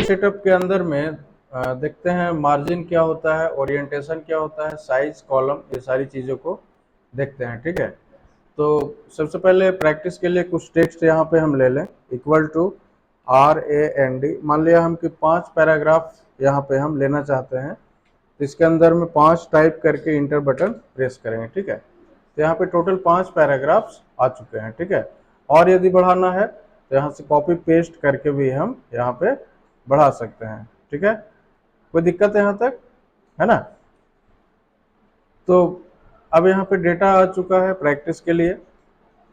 Setup के अंदर में देखते हैं मार्जिन क्या होता है, ओरिएंटेशन क्या होता है, साइज, कॉलम, ये सारी चीज़ों को देखते हैं। ठीक है, तो सबसे पहले प्रैक्टिस के लिए कुछ टेक्स्ट यहाँ पे हम ले लें, इक्वल टू RAND। मान लिया हम कि 5 पैराग्राफ यहाँ पे हम लेना चाहते हैं, तो इसके अंदर में 5 टाइप करके इंटर बटन प्रेस करेंगे। ठीक है, तो यहाँ पे टोटल 5 पैराग्राफ्स आ चुके हैं। ठीक है, और यदि बढ़ाना है तो यहाँ से कॉपी पेस्ट करके भी हम यहाँ पे बढ़ा सकते हैं। ठीक है, कोई दिक्कत है यहाँ तक, है ना? तो अब यहाँ पे डेटा आ चुका है प्रैक्टिस के लिए।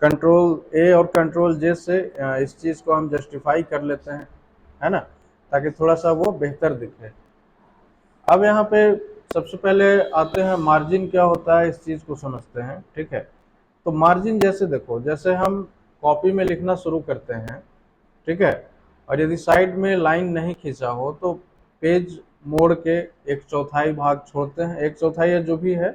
कंट्रोल A और कंट्रोल J से इस चीज़ को हम जस्टिफाई कर लेते हैं, है ना, ताकि थोड़ा सा वो बेहतर दिखे। अब यहाँ पे सबसे पहले आते हैं मार्जिन क्या होता है, इस चीज़ को समझते हैं। ठीक है, तो मार्जिन जैसे देखो, जैसे हम कॉपी में लिखना शुरू करते हैं, ठीक है, और यदि साइड में लाइन नहीं खींचा हो तो पेज मोड़ के 1/4 भाग छोड़ते हैं, 1/4 या जो भी है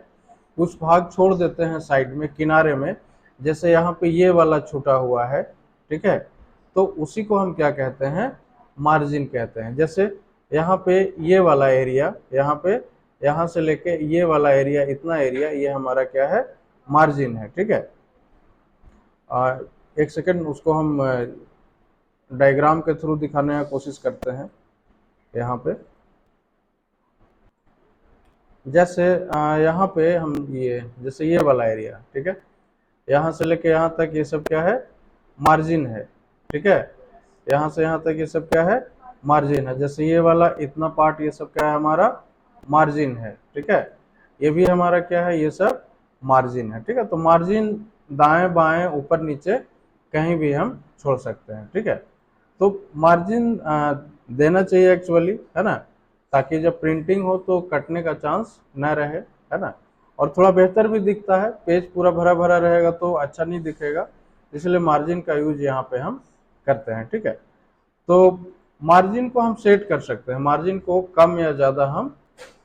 कुछ भाग छोड़ देते हैं साइड में, किनारे में। जैसे यहाँ पे ये वाला छूटा हुआ है, ठीक है, तो उसी को हम क्या कहते हैं, मार्जिन कहते हैं। जैसे यहाँ पे ये वाला एरिया, यहाँ पे यहाँ से लेके ये वाला एरिया, इतना एरिया, ये हमारा क्या है, मार्जिन है। ठीक है, एक सेकंड, उसको हम डायग्राम के थ्रू दिखाने का कोशिश करते हैं। यहाँ पे जैसे यहाँ पे हम ये, जैसे ये वाला एरिया, ठीक है, यहाँ से लेके यहाँ तक ये सब क्या है, मार्जिन है। ठीक है, यहाँ से यहाँ तक ये सब क्या है, मार्जिन है। जैसे ये वाला इतना पार्ट, ये सब क्या है, हमारा मार्जिन है। ठीक है, ये भी हमारा क्या है, ये सब मार्जिन है। ठीक है, तो मार्जिन दाएं बाएं ऊपर नीचे कहीं भी हम छोड़ सकते हैं। ठीक है, तो मार्जिन देना चाहिए एक्चुअली, है ना, ताकि जब प्रिंटिंग हो तो कटने का चांस ना रहे, है ना, और थोड़ा बेहतर भी दिखता है। पेज पूरा भरा भरा रहेगा तो अच्छा नहीं दिखेगा, इसलिए मार्जिन का यूज यहाँ पे हम करते हैं। ठीक है, तो मार्जिन को हम सेट कर सकते हैं, मार्जिन को कम या ज़्यादा हम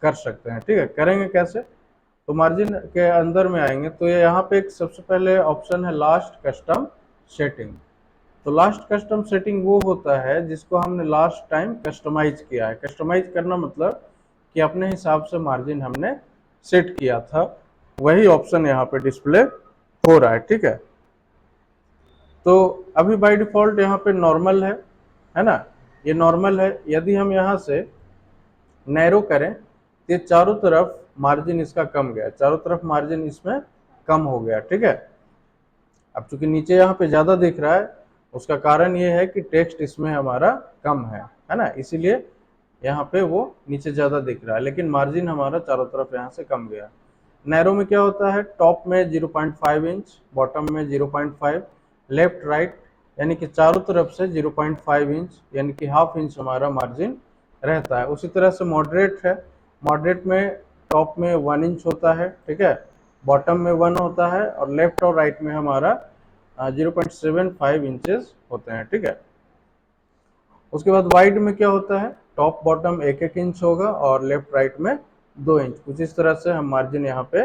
कर सकते हैं। ठीक है, करेंगे कैसे? तो मार्जिन के अंदर में आएंगे तो ये यहाँ पे एक सबसे पहले ऑप्शन है लास्ट कस्टम सेटिंग। तो लास्ट कस्टम सेटिंग वो होता है जिसको हमने लास्ट टाइम कस्टमाइज किया है। कस्टमाइज करना मतलब कि अपने हिसाब से मार्जिन हमने सेट किया था, वही ऑप्शन यहाँ पे डिस्प्ले हो रहा है। ठीक है, तो अभी बाय डिफॉल्ट यहाँ पे नॉर्मल है ना, ये नॉर्मल है। यदि हम यहाँ से नैरो करें तो ये चारों तरफ मार्जिन इसका कम गया, चारों तरफ मार्जिन इसमें कम हो गया। ठीक है, अब चूंकि नीचे यहाँ पे ज्यादा दिख रहा है, उसका कारण ये है कि टेक्स्ट इसमें हमारा कम है ना, इसीलिए यहाँ पे वो नीचे ज्यादा दिख रहा है, लेकिन मार्जिन हमारा चारों तरफ यहाँ से कम गया। नैरो में क्या होता है, टॉप में 0.5 इंच, बॉटम में 0.5, लेफ्ट राइट यानी कि चारों तरफ से 0.5 इंच यानी कि हाफ इंच हमारा मार्जिन रहता है। उसी तरह से मॉडरेट है, मॉडरेट में टॉप में 1 इंच होता है, ठीक है, बॉटम में 1 होता है, और लेफ्ट और राइट में हमारा 0.75 इंचेस होते हैं। ठीक है, उसके बाद वाइड में क्या होता है, टॉप बॉटम 1-1 इंच होगा और लेफ्ट राइट में 2 इंच। कुछ इस तरह से हम मार्जिन यहाँ पे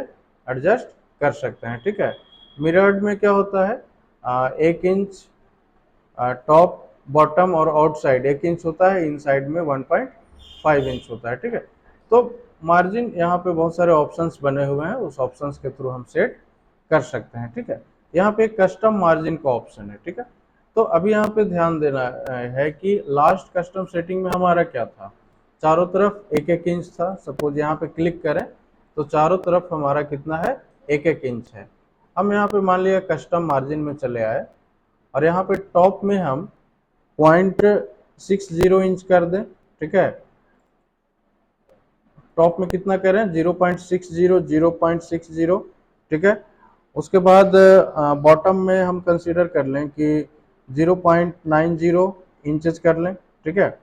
एडजस्ट कर सकते हैं। ठीक है, मिरर्ड में क्या होता है, 1 इंच टॉप बॉटम और आउटसाइड 1 इंच होता है, इनसाइड में 1.5 इंच होता है। ठीक है, तो मार्जिन यहाँ पे बहुत सारे ऑप्शंस बने हुए हैं, उस ऑप्शंस के थ्रू हम सेट कर सकते हैं। ठीक है, यहाँ पे कस्टम मार्जिन का ऑप्शन है। ठीक है, तो अभी यहाँ पे ध्यान देना है कि लास्ट कस्टम सेटिंग में हमारा क्या था, चारों तरफ 1-1 इंच था। सपोज यहाँ पे क्लिक करें तो चारों तरफ हमारा कितना है, 1-1 इंच है। हम यहाँ पे मान लिया कस्टम मार्जिन में चले आए और यहाँ पे टॉप में हम 0.60 इंच कर दें। ठीक है, टॉप में कितना करें, 0.60। ठीक है, उसके बाद बॉटम में हम कंसीडर कर लें कि 0.90 इंचेस कर लें। ठीक है,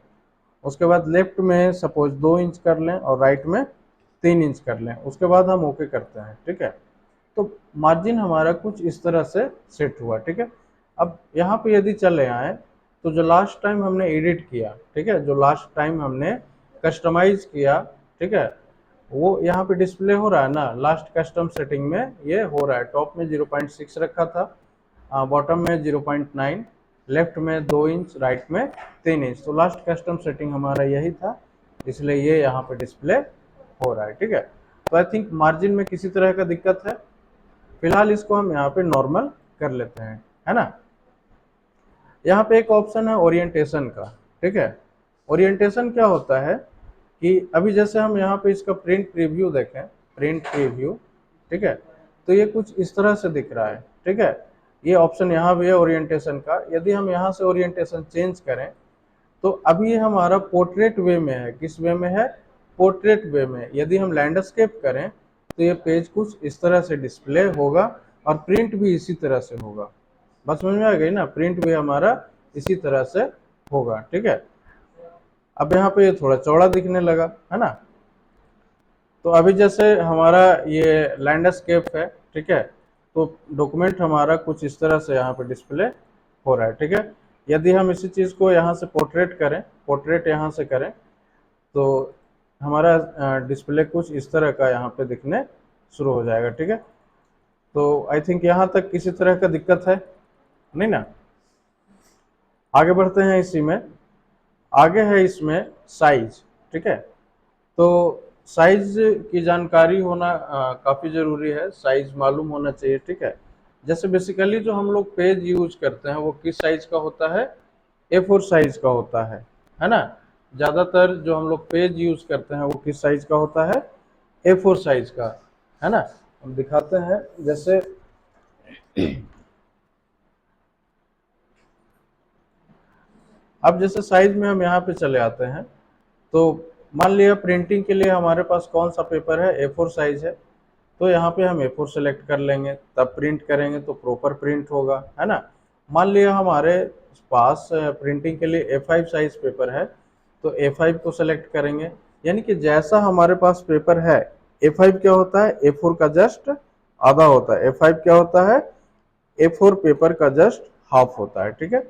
उसके बाद लेफ्ट में सपोज 2 इंच कर लें और राइट में 3 इंच कर लें। उसके बाद हम ओके करते हैं। ठीक है, तो मार्जिन हमारा कुछ इस तरह से सेट हुआ। ठीक है, अब यहाँ पे यदि चले आए तो जो लास्ट टाइम हमने एडिट किया, ठीक है, जो लास्ट टाइम हमने कस्टमाइज किया, ठीक है, वो यहाँ पे डिस्प्ले हो रहा है ना, लास्ट कस्टम सेटिंग में ये हो रहा है। टॉप में 0.6 रखा था, बॉटम में 0.9, लेफ्ट में 2 इंच, राइट में 3 इंच। तो लास्ट कस्टम सेटिंग हमारा यही था, इसलिए ये यहाँ पे डिस्प्ले हो रहा है, ठीक है। तो आई थिंक मार्जिन में किसी तरह का दिक्कत है, फिलहाल इसको हम यहाँ पे नॉर्मल कर लेते हैं, है ना। यहाँ पे एक ऑप्शन है ओरिएंटेशन का, ठीक है। ओरिएंटेशन क्या होता है कि अभी जैसे हम यहाँ पे इसका प्रिंट प्रीव्यू देखें, प्रिंट प्रीव्यू, ठीक है, तो ये कुछ इस तरह से दिख रहा है, ठीक है। ये ऑप्शन यहाँ भी है ओरिएंटेशन का। यदि हम यहाँ से ओरिएंटेशन चेंज करें तो अभी ये हमारा पोर्ट्रेट वे में है। किस वे में है? पोर्ट्रेट वे में। यदि हम लैंडस्केप करें तो ये पेज कुछ इस तरह से डिस्प्ले होगा और प्रिंट भी इसी तरह से होगा। बस समझ में आ गई ना, प्रिंट भी हमारा इसी तरह से होगा, ठीक है। अब यहाँ पे ये थोड़ा चौड़ा दिखने लगा, है ना। तो अभी जैसे हमारा ये लैंडस्केप है, ठीक है, तो डॉक्यूमेंट हमारा कुछ इस तरह से यहाँ पे डिस्प्ले हो रहा है, ठीक है। यदि हम इसी चीज को यहाँ से पोर्ट्रेट करें, पोर्ट्रेट यहाँ से करें, तो हमारा डिस्प्ले कुछ इस तरह का यहाँ पे दिखने शुरू हो जाएगा, ठीक है। तो आई थिंक यहाँ तक किसी तरह का दिक्कत है नहीं ना। आगे बढ़ते हैं इसी में। आगे है इसमें साइज, ठीक है। तो साइज की जानकारी होना काफ़ी ज़रूरी है, साइज मालूम होना चाहिए, ठीक है। जैसे बेसिकली जो हम लोग पेज यूज करते हैं वो किस साइज का होता है? A4 साइज का होता है ना। ज़्यादातर जो हम लोग पेज यूज करते हैं वो किस साइज का होता है? A4 साइज का, है ना। हम दिखाते हैं, जैसे अब जैसे साइज में हम यहाँ पे चले आते हैं, तो मान लिया प्रिंटिंग के लिए हमारे पास कौन सा पेपर है? A4 साइज है। तो यहाँ पे हम A4 सेलेक्ट कर लेंगे, तब प्रिंट करेंगे तो प्रॉपर प्रिंट होगा, है ना। मान लिया हमारे पास प्रिंटिंग के लिए A5 साइज पेपर है, तो A5 को सेलेक्ट करेंगे। यानी कि जैसा हमारे पास पेपर है, A5 क्या होता है? A4 का जस्ट आधा होता है। A5 क्या होता है? A4 पेपर का जस्ट हाफ होता है, ठीक है।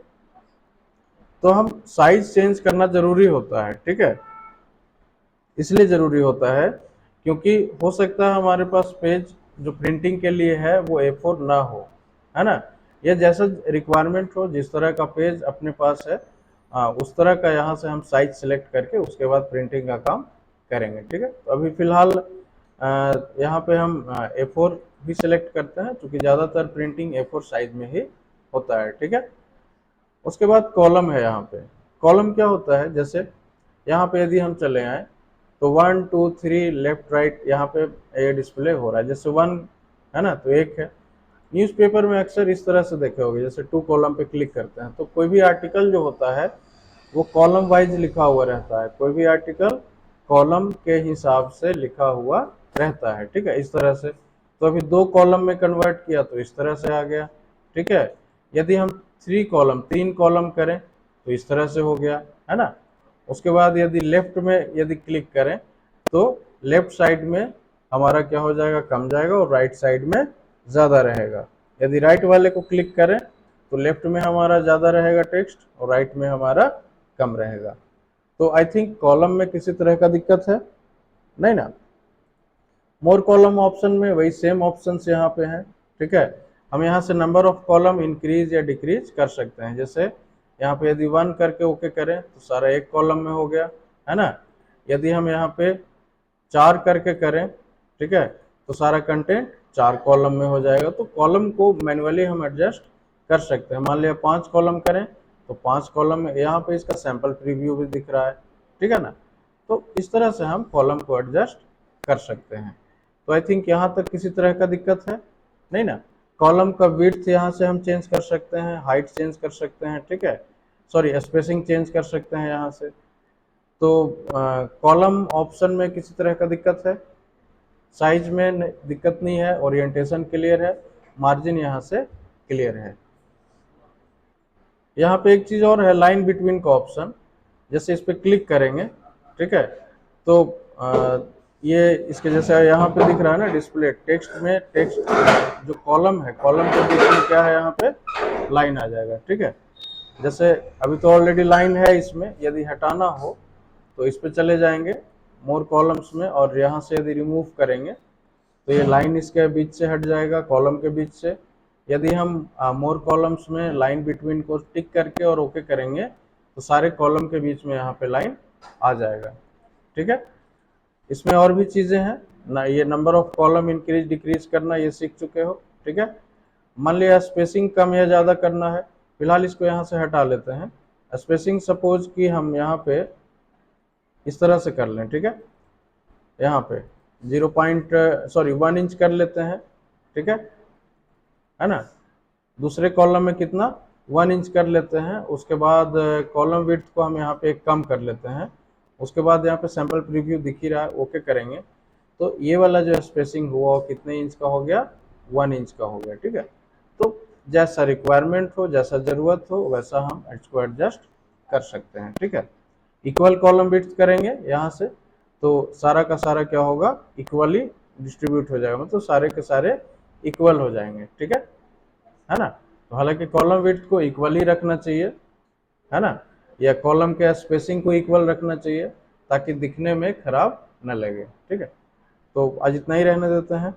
तो हम साइज चेंज करना जरूरी होता है, ठीक है। इसलिए जरूरी होता है क्योंकि हो सकता है हमारे पास पेज जो प्रिंटिंग के लिए है वो A4 ना हो, है ना। या जैसा रिक्वायरमेंट हो, जिस तरह का पेज अपने पास है उस तरह का यहाँ से हम साइज सेलेक्ट करके उसके बाद प्रिंटिंग का काम करेंगे, ठीक है। तो अभी फिलहाल यहाँ पे हम A4 भी सिलेक्ट करते हैं क्योंकि ज़्यादातर प्रिंटिंग A4 साइज में ही होता है, ठीक है। उसके बाद कॉलम है। यहाँ पे कॉलम क्या होता है? जैसे यहाँ पे यदि हम चले आए तो 1 2 3 लेफ्ट राइट यहाँ पे ये डिस्प्ले हो रहा है। जैसे 1 है ना, तो 1 है। न्यूज़पेपर में अक्सर इस तरह से देखे होगे, जैसे 2 कॉलम पे क्लिक करते हैं तो कोई भी आर्टिकल जो होता है वो कॉलम वाइज लिखा हुआ रहता है। कोई भी आर्टिकल कॉलम के हिसाब से लिखा हुआ रहता है, ठीक है, इस तरह से। तो अभी 2 कॉलम में कन्वर्ट किया तो इस तरह से आ गया, ठीक है। यदि हम 3 कॉलम करें तो इस तरह से हो गया, है ना। उसके बाद यदि लेफ्ट में यदि क्लिक करें तो लेफ्ट साइड में हमारा क्या हो जाएगा? कम जाएगा, और राइट साइड में ज़्यादा रहेगा। यदि राइट वाले को क्लिक करें तो लेफ्ट में हमारा ज़्यादा रहेगा टेक्स्ट और राइट में हमारा कम रहेगा। तो आई थिंक कॉलम में किसी तरह का दिक्कत है नहीं ना। मोर कॉलम ऑप्शन में वही सेम ऑप्शन यहाँ पे हैं, ठीक है। हम यहाँ से नंबर ऑफ कॉलम इंक्रीज या डिक्रीज कर सकते हैं। जैसे यहाँ पे यदि 1 करके ओके करें तो सारा 1 कॉलम में हो गया, है ना। यदि हम यहाँ पे 4 करके करें, ठीक है, तो सारा कंटेंट 4 कॉलम में हो जाएगा। तो कॉलम को मैन्युअली हम एडजस्ट कर सकते हैं। मान लिया 5 कॉलम करें तो 5 कॉलम में, यहाँ पे इसका सैंपल प्रीव्यू भी दिख रहा है, ठीक है ना। तो इस तरह से हम कॉलम को एडजस्ट कर सकते हैं। तो आई थिंक यहाँ तक किसी तरह का दिक्कत है नहीं ना। कॉलम का विड्थ यहाँ से हम चेंज कर सकते हैं, हाइट चेंज कर सकते हैं, ठीक है, सॉरी स्पेसिंग चेंज कर सकते हैं यहाँ से। तो कॉलम ऑप्शन में किसी तरह का दिक्कत है, साइज में दिक्कत नहीं है, ओरिएंटेशन क्लियर है, मार्जिन यहाँ से क्लियर है। यहाँ पे एक चीज और है, लाइन बिटवीन का ऑप्शन। जैसे इस पर क्लिक करेंगे, ठीक है, तो ये इसके जैसे यहाँ पे दिख रहा है ना डिस्प्ले टेक्स्ट में, टेक्स्ट जो कॉलम है, कॉलम के बीच में क्या है? यहाँ पे लाइन आ जाएगा, ठीक है। जैसे अभी तो ऑलरेडी लाइन है इसमें, यदि हटाना हो तो इस पे चले जाएंगे मोर कॉलम्स में, और यहाँ से यदि रिमूव करेंगे तो ये लाइन इसके बीच से हट जाएगा, कॉलम के बीच से। यदि हम मोर कॉलम्स में लाइन बिटवीन को टिक करके और ओके करेंगे तो सारे कॉलम के बीच में यहाँ पे लाइन आ जाएगा। ठीक है, इसमें और भी चीजें हैं ना, ये number of column increase decrease करना ये सीख चुके हो। ठीक है, मान लिया स्पेसिंग कम या ज्यादा करना है, फिलहाल इसको यहाँ से हटा लेते हैं। स्पेसिंग सपोज कि हम यहाँ पे इस तरह से कर लें। ठीक है, यहाँ पे 1 इंच कर लेते हैं। ठीक है ना, दूसरे कॉलम में कितना 1 इंच कर लेते हैं। उसके बाद कॉलम विड्थ को हम यहाँ पे कम कर लेते हैं। उसके बाद यहाँ पे सैंपल प्रीव्यू दिख ही रहा है, ओके करेंगे तो ये वाला जो स्पेसिंग हुआ वो कितने इंच का हो गया, 1 इंच का हो गया। ठीक है, तो जैसा रिक्वायरमेंट हो, जैसा जरूरत हो, वैसा हम इसको एडजस्ट कर सकते हैं। ठीक है, इक्वल कॉलम विड्थ करेंगे यहाँ से तो सारा का सारा क्या होगा, इक्वली डिस्ट्रीब्यूट हो जाएगा, मतलब सारे के सारे इक्वल हो जाएंगे। ठीक है ना, तो हालांकि कॉलम विड्थ को इक्वली रखना चाहिए, है ना, या कॉलम के स्पेसिंग को इक्वल रखना चाहिए ताकि दिखने में खराब न लगे। ठीक है, तो आज इतना ही रहने देते हैं।